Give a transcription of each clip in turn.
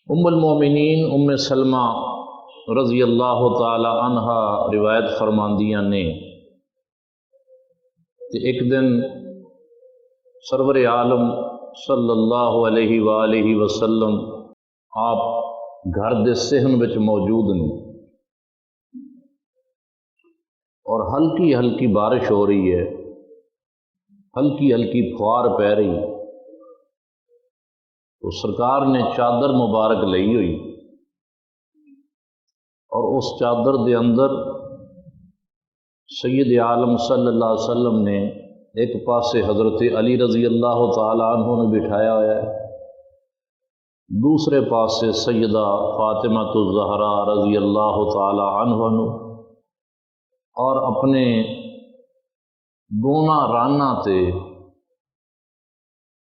ام المومنین ام سلمہ رضی اللہ تعالی عنہا روایت فرماندیاں نے کہ ایک دن سرور عالم صلی اللہ علیہ وآلہ وسلم آپ گھر دے صحن وچ موجود نے اور ہلکی ہلکی بارش ہو رہی ہے، ہلکی ہلکی فوار پہ رہی، تو سرکار نے چادر مبارک لئی ہوئی اور اس چادر دے اندر سید عالم صلی اللہ علیہ وسلم نے ایک پاسے حضرت علی رضی اللہ تعالی عنہ نے بٹھایا ہوا ہے، دوسرے پاسے سیدہ فاطمہ الزہرا رضی اللہ تعالی عنہ اور اپنے دونوں رانا تے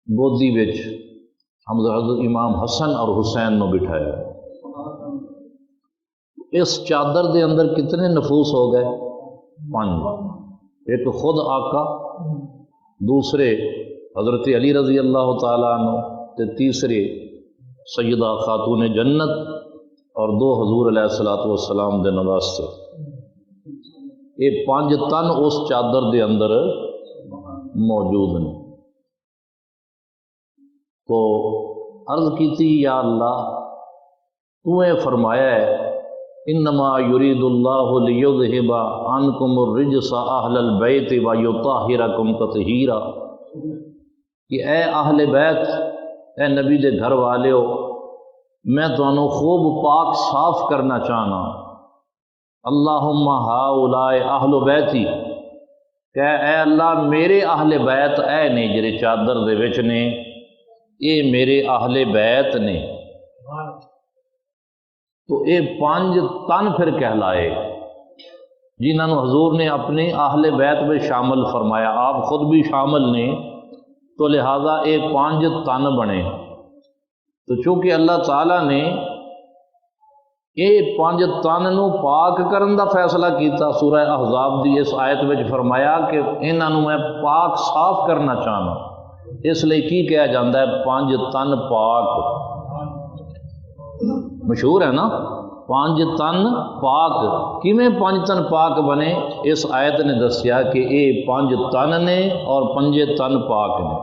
گودی وچ حضرت امام حسن اور حسین نو بٹھایا۔ اس چادر دے اندر کتنے نفوس ہو گئے؟ 5، ایک خود آقا، دوسرے حضرت علی رضی اللہ تعالیٰ عنہ تے تیسرے سیدہ خاتون جنت اور 2 حضور علیہ الصلوۃ والسلام دے نواسے۔ یہ 5 تن اس چادر دے اندر موجود ہیں۔ تو عرض کی تھی یا اللہ تو نے فرمایا ہے انما یرید اللہ لیذہب عنکم الرجس اہل البیت ویطہرکم تطہیرا، کہ اے اہل بیت، اے نبی دے گھر والےو، میں تانوں خوب پاک صاف کرنا چاہنا۔ اللہم ہؤلاء اہل بیتی، کہ اے اللہ میرے اہل بیت اے نے جڑے چادر دے وچ نے، یہ میرے اہل بیت نے۔ تو یہ 5 تن پھر کہلائے جنہوں نے حضور نے اپنے اہل بیت میں شامل فرمایا، آپ خود بھی شامل نے، تو لہذا یہ 5 تن بنے۔ تو چونکہ اللہ تعالیٰ نے یہ 5 تن نو پاک کرن دا فیصلہ کیتا، سورہ احزاب دی اس آیت میں فرمایا کہ انہاں نو میں پاک صاف کرنا چاہنا، اس لیے کی کہا جاتا ہے 5 تن پاک، مشہور ہے نا 5 تن پاک۔ کیویں 5 تن پاک بنے؟ اس آیت نے دسیا کہ یہ 5 تن نے اور 5 تن پاک نے۔